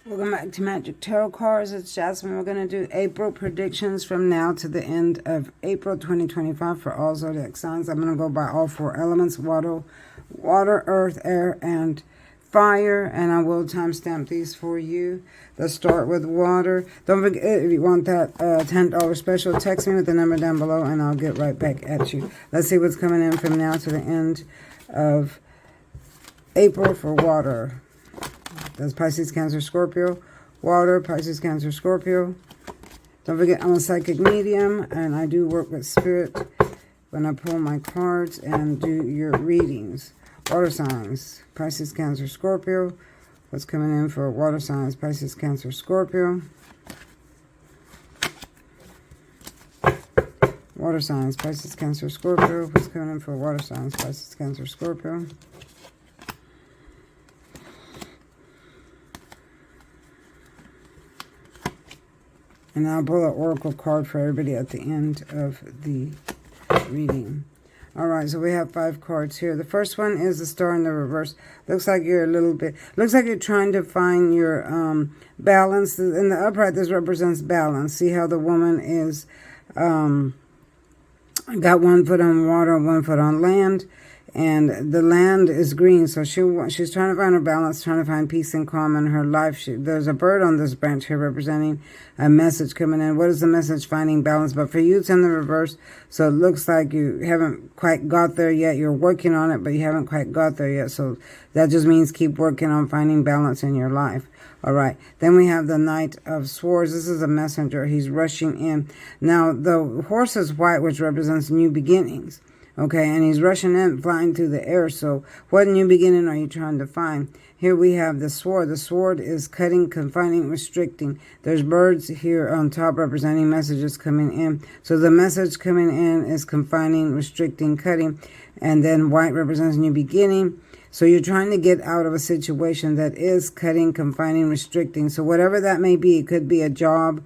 Welcome back to Magic Tarot Cards. It's Jasmine. We're going to do April predictions from now to the end of April 2025 for all zodiac signs. I'm going to go by all four elements: water, earth, air, and fire. And I will timestamp these for you. Let's start with water. Don't forget, if you want that $10 special, text me with the number down below and I'll get right back at you. Let's see what's coming in from now to the end of April for water. That's Pisces, Cancer, Scorpio. Water, Pisces, Cancer, Scorpio. Don't forget, I'm a psychic medium, and I do work with spirit when I pull my cards and do your readings. Water signs, Pisces, Cancer, Scorpio. What's coming in for water signs, Pisces, Cancer, Scorpio. Water signs, Pisces, Cancer, Scorpio. What's coming in for water signs, Pisces, Cancer, Scorpio. And I'll pull an oracle card for everybody at the end of the reading. All right, so we have 5 cards here. The first one is the star in the reverse. Looks like you're looks like you're trying to find your balance. In the upright, this represents balance. See how the woman is got one foot on water, one foot on land. And the land is green, so she's trying to find her balance, trying to find peace and calm in her life. There's a bird on this branch here representing a message coming in. What is the message? Finding balance. But for you, it's in the reverse, so it looks like you haven't quite got there yet. You're working on it, but you haven't quite got there yet. So that just means keep working on finding balance in your life. All right. Then we have the Knight of Swords. This is a messenger. He's rushing in. Now, the horse is white, which represents new beginnings. Okay, and he's rushing in, flying through the air. So what new beginning are you trying to find? Here we have the sword. The sword is cutting, confining, restricting. There's birds here on top representing messages coming in. So the message coming in is confining, restricting, cutting. And then white represents new beginning. So you're trying to get out of a situation that is cutting, confining, restricting. So whatever that may be, it could be a job,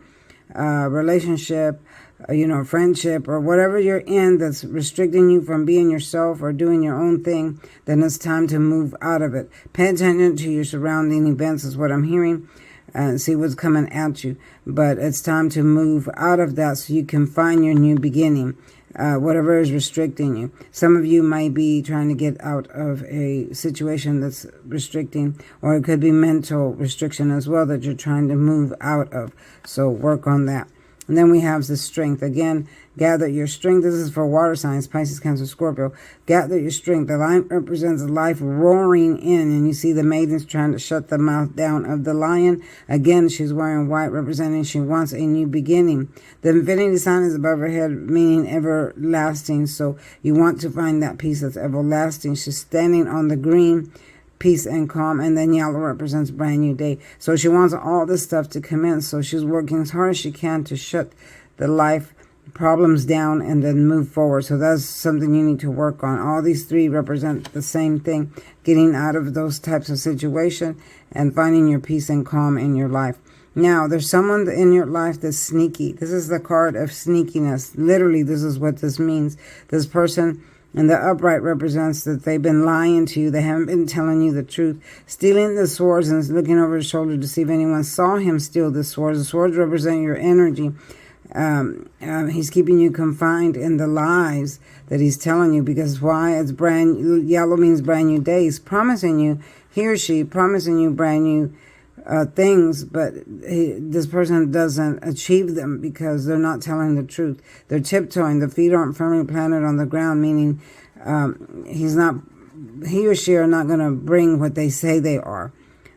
relationship, friendship, or whatever you're in that's restricting you from being yourself or doing your own thing, then it's time to move out of it. Pay attention to your surrounding events is what I'm hearing, and see what's coming at you. But it's time to move out of that so you can find your new beginning, whatever is restricting you. Some of you might be trying to get out of a situation that's restricting, or it could be mental restriction as well that you're trying to move out of. So work on that. And then we have the strength. Again, gather your strength. This is for water signs, Pisces, Cancer, Scorpio. Gather your strength. The lion represents life roaring in. And you see the maidens trying to shut the mouth down of the lion. Again, she's wearing white, representing she wants a new beginning. The infinity sign is above her head, meaning everlasting. So you want to find that peace that's everlasting. She's standing on the green, peace and calm, and then yellow represents brand new day. So she wants all this stuff to come in, so she's working as hard as she can to shut the life problems down and then move forward. So that's something you need to work on. All these 3 represent the same thing: getting out of those types of situations and finding your peace and calm in your life. Now, there's someone in your life that's sneaky. This is the card of sneakiness. Literally, this is what this means. This person and the upright represents that they've been lying to you. They haven't been telling you the truth. Stealing the swords and looking over his shoulder to see if anyone saw him steal the swords. The swords represent your energy. He's keeping you confined in the lies that he's telling you. Because why? It's yellow means brand new day. He's promising you, he or she promising you brand new things, but this person doesn't achieve them because they're not telling the truth. They're tiptoeing. The feet aren't firmly planted on the ground, meaning he or she are not going to bring what they say they are.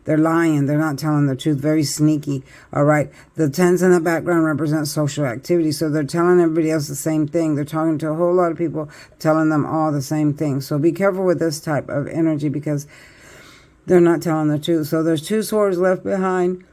They're lying. They're not telling the truth. Very sneaky. All right. The 10s in the background represent social activity. So they're telling everybody else the same thing. They're talking to a whole lot of people, telling them all the same thing. So be careful with this type of energy because they're not telling the truth. So there's 2 swords left behind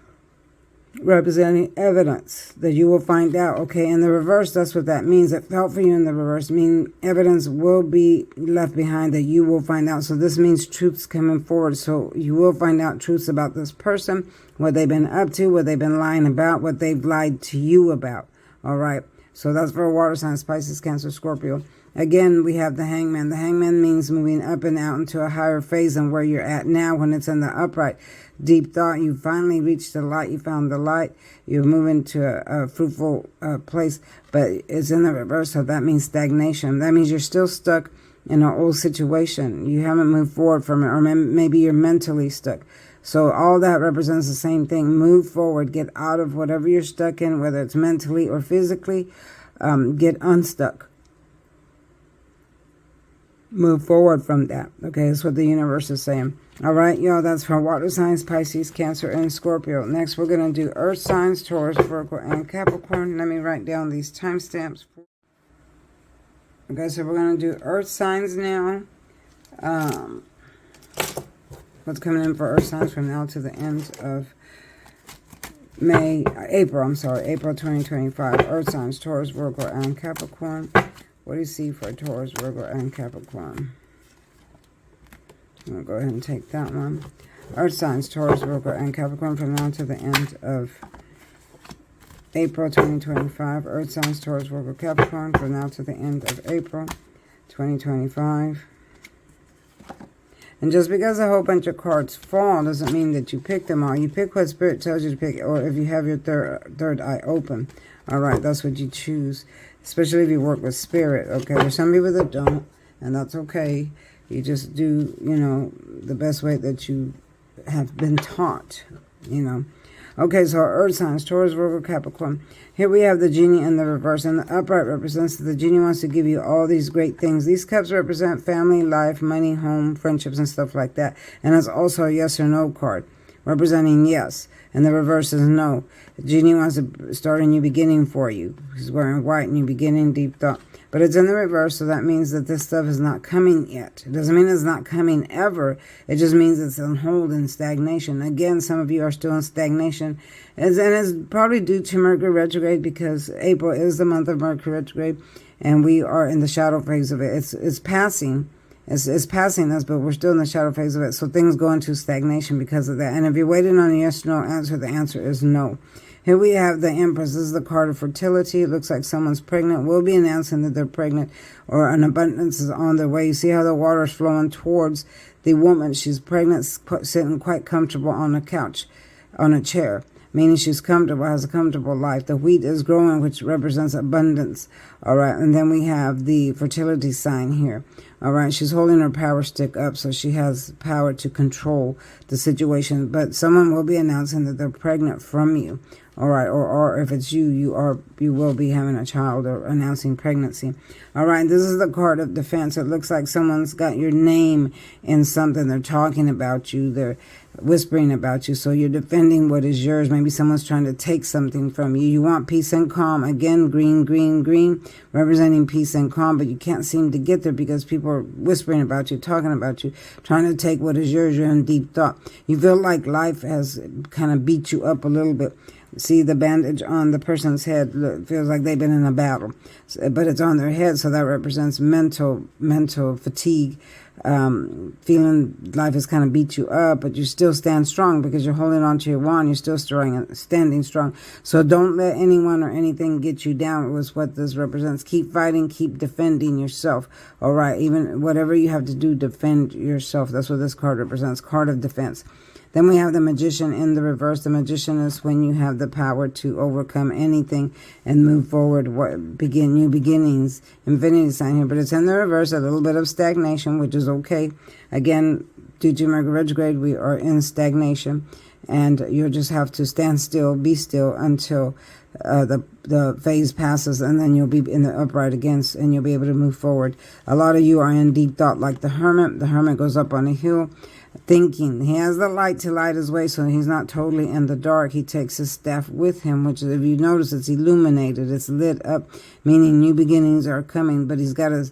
representing evidence that you will find out. Okay, in the reverse, that's what that means. It felt for you in the reverse, meaning evidence will be left behind that you will find out. So this means truths coming forward. So you will find out truths about this person, what they've been up to, what they've been lying about, what they've lied to you about. All right, so that's for water signs, Pisces, Cancer, Scorpio. Again, we have the hangman. The hangman means moving up and out into a higher phase than where you're at now when it's in the upright. Deep thought, you finally reached the light, you found the light, you're moving to a fruitful place, but it's in the reverse, so that means stagnation. That means you're still stuck in an old situation. You haven't moved forward from it, or maybe you're mentally stuck. So all that represents the same thing. Move forward, get out of whatever you're stuck in, whether it's mentally or physically, get unstuck. Move forward from that. Okay, that's what the universe is saying. All right, y'all, that's for water signs, Pisces, Cancer, and Scorpio. Next, we're going to do earth signs, Taurus, Virgo, and Capricorn. Let me write down these timestamps. Okay, so we're going to do earth signs now. What's coming in for earth signs from now to the end of April 2025. Earth signs, Taurus, Virgo, and Capricorn. What do you see for Taurus, Virgo, and Capricorn? I'm going to go ahead and take that one. Earth signs, Taurus, Virgo, and Capricorn from now to the end of April 2025. Earth signs, Taurus, Virgo, Capricorn from now to the end of April 2025. And just because a whole bunch of cards fall doesn't mean that you pick them all. You pick what Spirit tells you to pick, or if you have your third eye open. All right, that's what you choose, especially if you work with Spirit. Okay, there's some people that don't, and that's okay. You just do, the best way that you have been taught, Okay, so earth signs, Taurus, Virgo, Capricorn. Here we have the genie in the reverse, and the upright represents that the genie wants to give you all these great things. These cups represent family, life, money, home, friendships, and stuff like that. And it's also a yes or no card, representing yes. And the reverse is no. The genie wants to start a new beginning for you. He's wearing white, new beginning, deep thought. But it's in the reverse, so that means that this stuff is not coming yet. It doesn't mean it's not coming ever. It just means it's on hold in stagnation. Again, some of you are still in stagnation. And it's probably due to Mercury retrograde, because April is the month of Mercury retrograde, and we are in the shadow phase of it. It's passing. It's passing us, but we're still in the shadow phase of it. So things go into stagnation because of that. And if you're waiting on a yes or no answer, the answer is no. Here we have the Empress. This is the card of fertility. It looks like someone's pregnant. We'll be announcing that they're pregnant, or an abundance is on their way. You see how the water is flowing towards the woman. She's pregnant, sitting quite comfortable on a couch, on a chair, meaning she's comfortable, has a comfortable life. The wheat is growing, which represents abundance. All right, and then we have the fertility sign here. All right, she's holding her power stick up, so she has power to control the situation. But someone will be announcing that they're pregnant from you. All right, or if it's you will be having a child or announcing pregnancy. All right, this is the card of defense. It looks like someone's got your name in something. They're talking about you. They're whispering about you. So you're defending what is yours. Maybe someone's trying to take something from you. You want peace and calm. Again, green, green, green, representing peace and calm. But you can't seem to get there because people are whispering about you, talking about you, trying to take what is yours. You're in deep thought. You feel like life has kind of beat you up a little bit. See the bandage on the person's head, feels like they've been in a battle, but it's on their head, so that represents mental fatigue, feeling life has kind of beat you up, but you still stand strong because you're holding on to your wand. You're still standing strong. So don't let anyone or anything get you down. It was what this represents. Keep fighting, keep defending yourself. All right, even whatever you have to do, defend yourself. That's what this card represents, card of defense. Then we have the Magician in the reverse. The Magician is when you have the power to overcome anything and move forward, begin new beginnings. Infinity sign here, but it's in the reverse, a little bit of stagnation, which is okay. Again, due to Mercury retrograde, we are in stagnation, and you'll just have to stand still, be still until the phase passes, and then you'll be in the upright again, and you'll be able to move forward. A lot of you are in deep thought, like the Hermit. The Hermit goes up on a hill, thinking. He has the light to light his way, so he's not totally in the dark. He takes his staff with him, which, if you notice, it's illuminated. It's lit up, meaning new beginnings are coming, but he's got to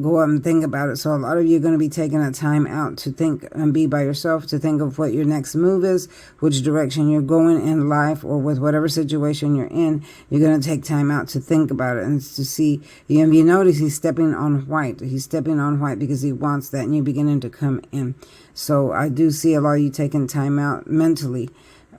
go up and think about it. So a lot of you are going to be taking a time out to think and be by yourself, to think of what your next move is, which direction you're going in life, or with whatever situation you're in. You're going to take time out to think about it and to see. You notice he's stepping on white. He's stepping on white because he wants that new beginning to come in. So I do see a lot of you taking time out mentally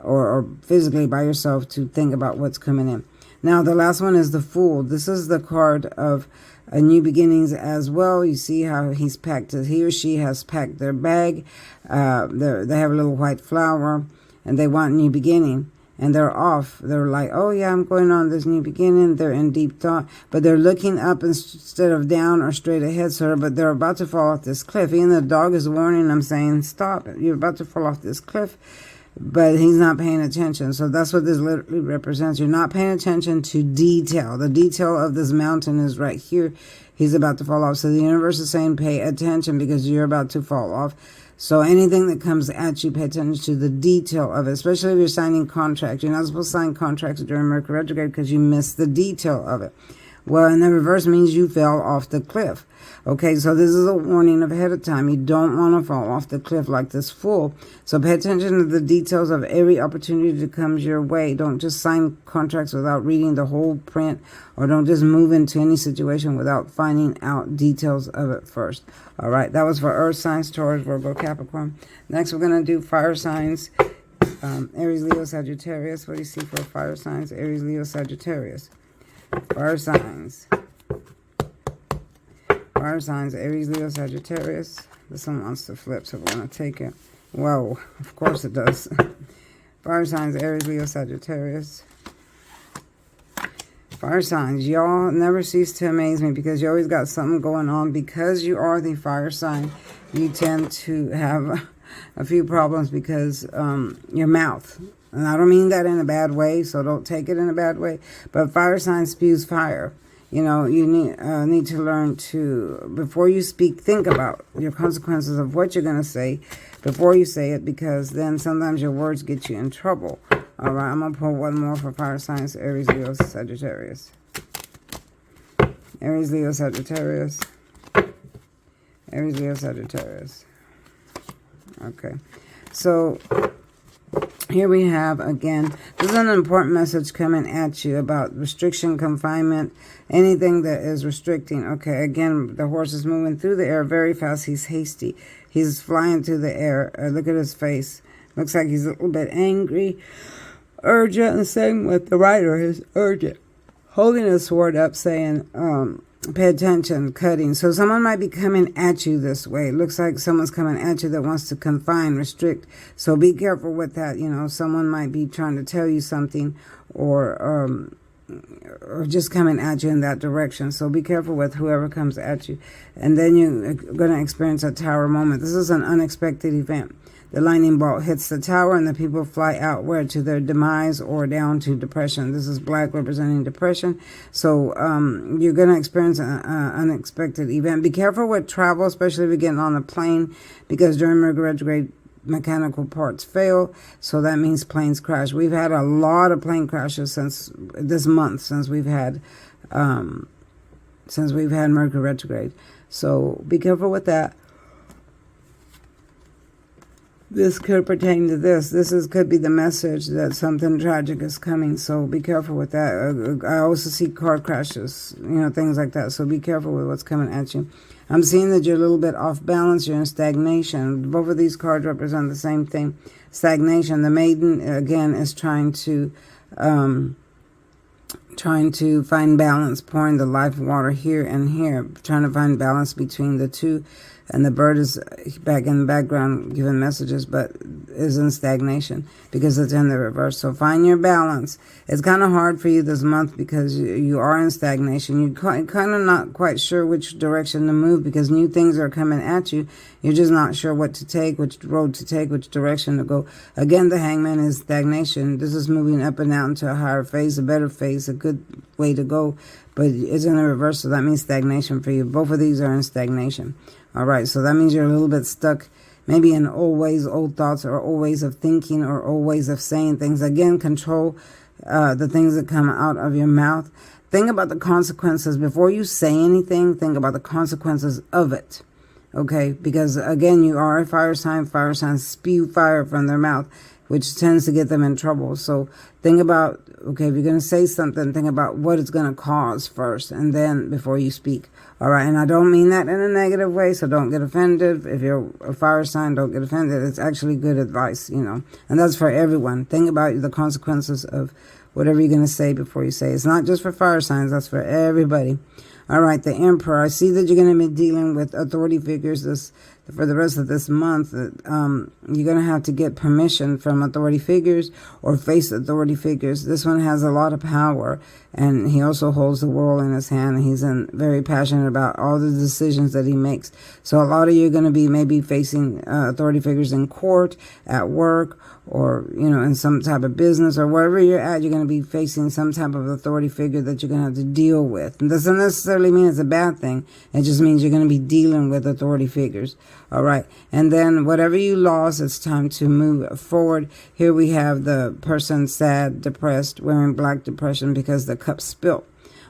or physically by yourself to think about what's coming in. Now, the last one is the Fool. This is the card of new beginnings as well. You see how he or she has packed their bag. They have a little white flower, and they want new beginning. And they're off. They're like, oh yeah, I'm going on this new beginning. They're in deep thought, but they're looking up instead of down or straight ahead, sort of. But they're about to fall off this cliff. Even the dog is warning them, saying, stop, you're about to fall off this cliff. But he's not paying attention. So that's what this literally represents. You're not paying attention to detail. The detail of this mountain is right here. He's about to fall off. So the universe is saying, pay attention because you're about to fall off. So anything that comes at you, pay attention to the detail of it, especially if you're signing contracts. You're not supposed to sign contracts during Mercury retrograde because you missed the detail of it. Well, in the reverse means you fell off the cliff. Okay, so this is a warning ahead of time. You don't want to fall off the cliff like this fool. So pay attention to the details of every opportunity that comes your way. Don't just sign contracts without reading the whole print, or don't just move into any situation without finding out details of it first. All right, that was for Earth signs, Taurus, Virgo, Capricorn. Next, we're going to do fire signs. Aries, Leo, Sagittarius. What do you see for fire signs? Aries, Leo, Sagittarius. Fire signs. Fire signs, Aries, Leo, Sagittarius. This one wants to flip, so we're going to take it. Whoa, of course it does. Fire signs, Aries, Leo, Sagittarius. Fire signs, y'all never cease to amaze me because you always got something going on. Because you are the fire sign, you tend to have a few problems because your mouth. And I don't mean that in a bad way, so don't take it in a bad way. But fire sign spews fire. You know, you need to learn to, before you speak, think about your consequences of what you're going to say before you say it, because then sometimes your words get you in trouble. All right, I'm going to pull one more for fire signs, Aries, Leo, Sagittarius. Aries, Leo, Sagittarius. Aries, Leo, Sagittarius. Okay, so here we have, again, this is an important message coming at you about restriction, confinement, anything that is restricting. Okay, again, the horse is moving through the air very fast. He's hasty. He's flying through the air. Look at his face. Looks like he's a little bit angry, urgent, and same with the rider. He's urgent, holding his sword up, saying, pay attention, cutting. So someone might be coming at you this way. It looks like someone's coming at you that wants to confine, restrict. So be careful with that. You know, someone might be trying to tell you something, or just coming at you in that direction. So be careful with whoever comes at you. And then you're going to experience a tower moment. This is an unexpected event. The lightning bolt hits the tower and the people fly out, where to their demise or down to depression. This is black representing depression. So you're going to experience an unexpected event. Be careful with travel, especially if you're getting on a plane, because during Mercury retrograde, mechanical parts fail. So that means planes crash. We've had a lot of plane crashes since this month, since we've had Mercury retrograde. So be careful with that. This could pertain to this. Could be the message that something tragic is coming. So be careful with that. I also see car crashes, things like that. So be careful with what's coming at you. I'm seeing that you're a little bit off balance. You're in stagnation. Both of these cards represent the same thing. Stagnation. The maiden, again, is trying to find balance, pouring the life water here and here, trying to find balance between the two. And the bird is back in the background giving messages, but is in stagnation because it's in the reverse. So find your balance. It's kind of hard for you this month because you are in stagnation. You're kind of not quite sure which direction to move because new things are coming at you. You're just not sure what to take, which road to take, which direction to go. Again, the hangman is stagnation. This is moving up and out into a higher phase, a better phase, a good way to go. But it's in the reverse, so that means stagnation for you. Both of these are in stagnation. All right, so that means you're a little bit stuck, maybe in old ways, old thoughts, or old ways of thinking, or old ways of saying things. Again, control the things that come out of your mouth. Think about the consequences. Before you say anything, think about the consequences of it. Okay, because again, you are a fire sign. Fire signs spew fire from their mouth, which tends to get them in trouble. So think about, okay, if you're going to say something, think about what it's going to cause first, and then before you speak. All right, and I don't mean that in a negative way, so don't get offended. If you're a fire sign, don't get offended. It's actually good advice, and that's for everyone. Think about the consequences of whatever you're going to say before you say. It's not just for fire signs. That's for everybody. All right, the Emperor. I see that you're going to be dealing with authority figures for the rest of this month. You're going to have to get permission from authority figures or face authority figures. This one has a lot of power, and he also holds the world in his hand. He's very passionate about all the decisions that he makes. So a lot of you are going to be maybe facing authority figures in court, at work, or, in some type of business, or wherever you're at. You're going to be facing some type of authority figure that you're going to have to deal with. It doesn't necessarily mean it's a bad thing. It just means you're going to be dealing with authority figures. All right. And then whatever you lost, it's time to move forward. Here we have the person sad, depressed, wearing black depression because the cup spilt.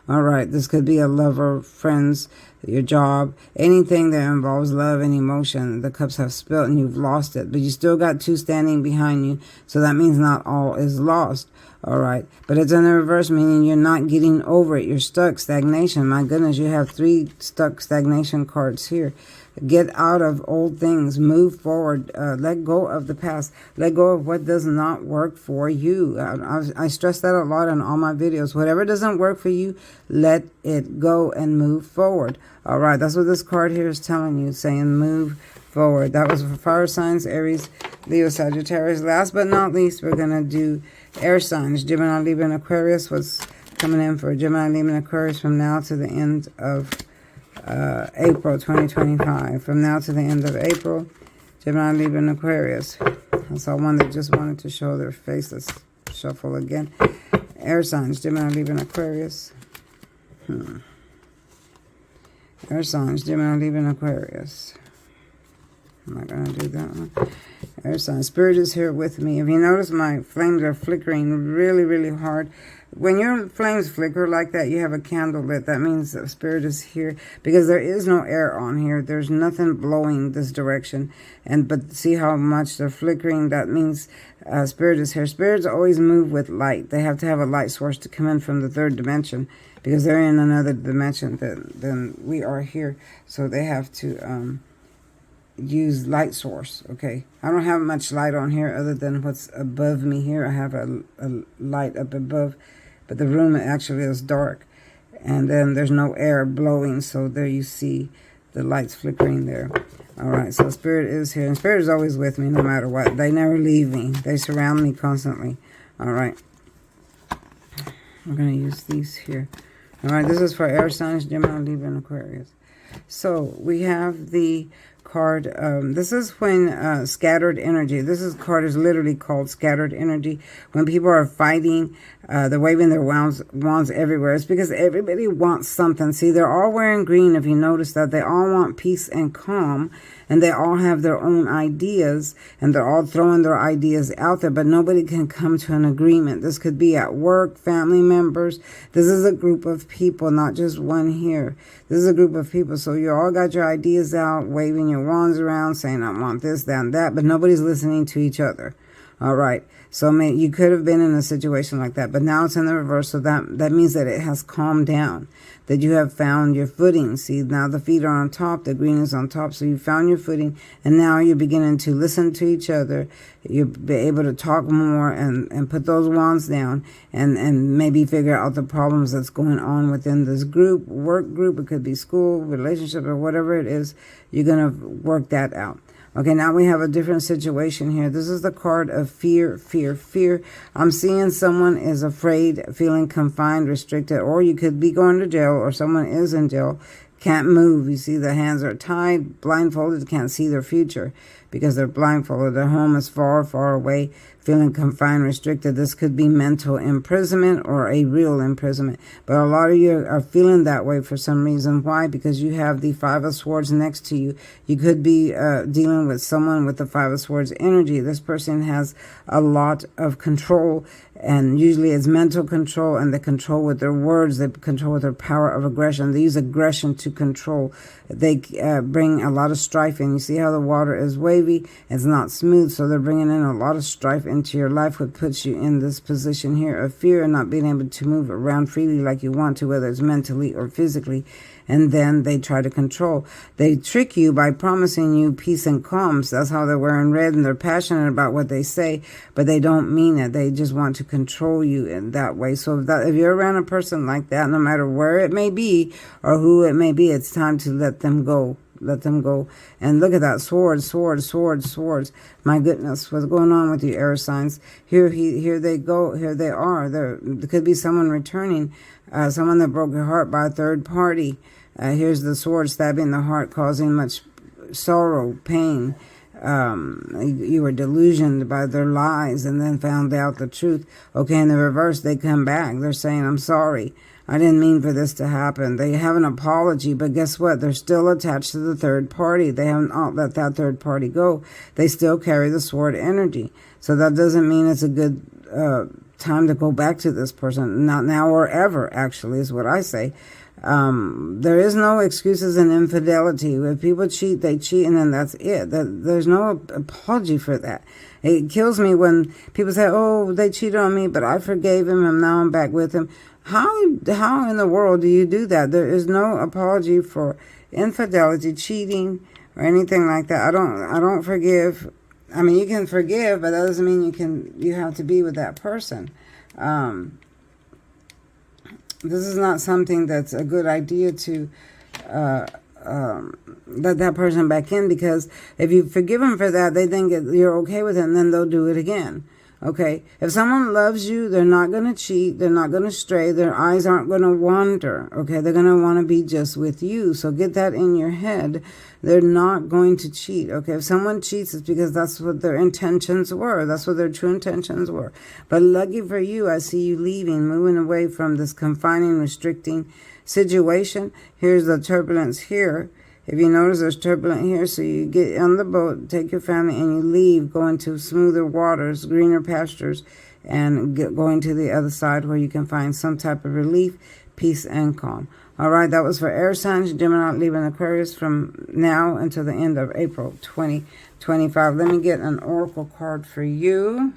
All right. This could be a lover, friends, your job, anything that involves love and emotion. The cups have spilt and you've lost it, but you still got two standing behind you. So that means not all is lost. All right. But it's in the reverse, meaning you're not getting over it. You're stuck, stagnation. My goodness, you have 3 stuck stagnation cards here. Get out of old things. Move forward. Let go of the past. Let go of what does not work for you. I stress that a lot in all my videos. Whatever doesn't work for you, let it go and move forward. All right. That's what this card here is telling you, saying move forward. That was for fire signs, Aries, Leo, Sagittarius. Last but not least, we're going to do air signs. Gemini, Libra, and Aquarius. What's coming in for Gemini, Libra, and Aquarius from now to the end of April 2025. From now to the end of April, Gemini, Libra, and Aquarius. I saw one that just wanted to show their face. Let's shuffle again. Air signs, Gemini, Libra, and Aquarius. Air signs, Gemini, Libra, and Aquarius. I'm not going to do that one. Air signs. Spirit is here with me. If you notice, my flames are flickering really, really hard. When your flames flicker like that, you have a candle lit. That means the Spirit is here because there is no air on here. There's nothing blowing this direction. But see how much they're flickering? That means Spirit is here. Spirits always move with light. They have to have a light source to come in from the 3rd dimension because they're in another dimension than we are here. So they have to use light source. Okay, I don't have much light on here other than what's above me here. I have a light up above, but the room actually is dark, and then there's no air blowing, so there you see the lights flickering there. All right, so Spirit is here, and Spirit is always with me no matter what. They never leave me. They surround me constantly. All right, we're going to use these here. All right, this is for air signs, Gemini, Libra, and Aquarius. So we have the card. This is when scattered energy. Card is literally called scattered energy. When people are fighting, they're waving their wands everywhere. It's because everybody wants something. See, they're all wearing green. If you notice that, they all want peace and calm, and they all have their own ideas, and they're all throwing their ideas out there, but nobody can come to an agreement. This could be at work, family members. This is a group of people, not just one here. This is a group of people. So you all got your ideas out, waving your wands around, saying, I want this, that, and that, but nobody's listening to each other. All right. So you could have been in a situation like that, but now it's in the reverse. So that means that it has calmed down, that you have found your footing. See, now the feet are on top, the green is on top. So you found your footing, and now you're beginning to listen to each other. You'll be able to talk more and put those wands down and maybe figure out the problems that's going on within this group, work group. It could be school, relationship, or whatever it is. You're going to work that out. Okay, now we have a different situation here. This is the card of fear, fear, fear. I'm seeing someone is afraid, feeling confined, restricted, or you could be going to jail, or someone is in jail, can't move. You see the hands are tied, blindfolded, can't see their future because they're blindfolded. Their home is far, far away, feeling confined, restricted. This could be mental imprisonment or a real imprisonment. But a lot of you are feeling that way for some reason. Why? Because you have the 5 of Swords next to you. You could be dealing with someone with the 5 of Swords energy. This person has a lot of control, and usually it's mental control, and they control with their words. They control with their power of aggression. They use aggression to control. They bring a lot of strife in. You see how the water is waving? wavy. It's not smooth. So they're bringing in a lot of strife into your life, which puts you in this position here of fear and not being able to move around freely like you want to, whether it's mentally or physically. And then they try to control. They trick you by promising you peace and calm. So that's how they're wearing red, and they're passionate about what they say, but they don't mean it. They just want to control you in that way. So if you're around a person like that, no matter where it may be or who it may be, it's time to let them go. Let them go. And look at that. Swords, swords, swords, swords. My goodness, what's going on with you, air signs? Here they go. Here they are. There could be someone returning, someone that broke your heart by a third party. Here's the sword stabbing the heart, causing much sorrow, pain. You were delusioned by their lies and then found out the truth. Okay, in the reverse, they come back. They're saying, I'm sorry. I didn't mean for this to happen. They have an apology, but guess what? They're still attached to the third party. They haven't let that third party go. They still carry the sword energy. So that doesn't mean it's a good time to go back to this person. Not now or ever, actually, is what I say. There is no excuses in infidelity. If people cheat, they cheat, and then that's it. There's no apology for that. It kills me when people say, oh, they cheated on me, but I forgave him, and now I'm back with him. How in the world do you do that? There is no apology for infidelity, cheating, or anything like that. I don't forgive. I mean, you can forgive, but that doesn't mean you have to be with that person. This is not something that's a good idea to let that person back in, because if you forgive them for that, they think you're okay with it, and then they'll do it again. Okay, if someone loves you, they're not going to cheat, they're not going to stray, their eyes aren't going to wander, okay? They're going to want to be just with you, so get that in your head. They're not going to cheat, okay? If someone cheats, it's because that's what their intentions were, that's what their true intentions were. But lucky for you, I see you leaving, moving away from this confining, restricting situation. Here's the turbulence here. If you notice, there's turbulence here, so you get on the boat, take your family, and you leave, go into smoother waters, greener pastures, and going to the other side where you can find some type of relief, peace, and calm. All right, that was for air signs, Gemini, Libra, and Aquarius from now until the end of April 2025. Let me get an oracle card for you.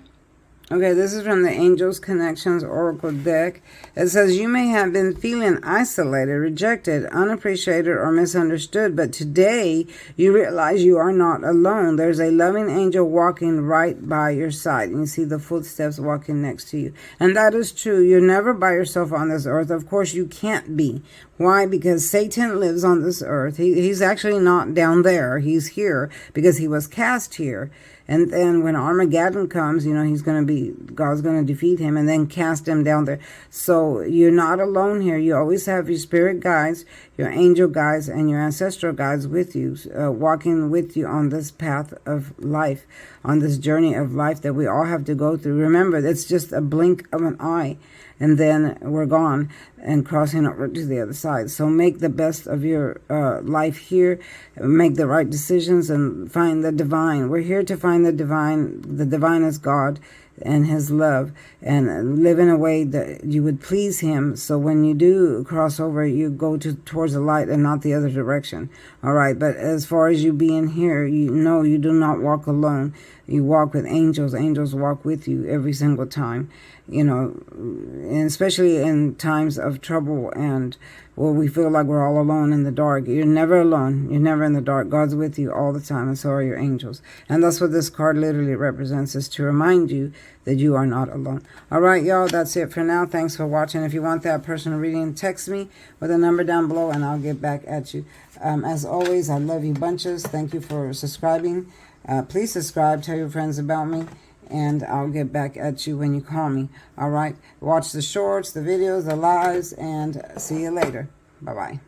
Okay, this is from the Angels Connections Oracle deck. It says, you may have been feeling isolated, rejected, unappreciated, or misunderstood, but today you realize you are not alone. There's a loving angel walking right by your side, and you see the footsteps walking next to you. And that is true. You're never by yourself on this earth. Of course, you can't be. Why? Because Satan lives on this earth. He's actually not down there. He's here because he was cast here. And then when Armageddon comes, God's going to defeat him and then cast him down there. So you're not alone here. You always have your spirit guides, your angel guides, and your ancestral guides with you, walking with you on this path of life, on this journey of life that we all have to go through. Remember, it's just a blink of an eye, and then we're gone and crossing over to the other side. So make the best of your life here. Make the right decisions and find the divine. We're here to find the divine. The divine is God and his love, and live in a way that you would please him. So when you do cross over, you go towards the light and not the other direction. All right. But as far as you being here, you do not walk alone. You walk with angels. Angels walk with you every single time, and especially in times of trouble and where we feel like we're all alone in the dark. You're never alone. You're never in the dark. God's with you all the time, and so are your angels. And that's what this card literally represents, is to remind you that you are not alone. All right, y'all, that's it for now. Thanks for watching. If you want that personal reading, text me with a number down below, and I'll get back at you. As always, I love you bunches. Thank you for subscribing. Please subscribe. Tell your friends about me. And I'll get back at you when you call me. All right. Watch the shorts, the videos, the lives, and see you later. Bye-bye.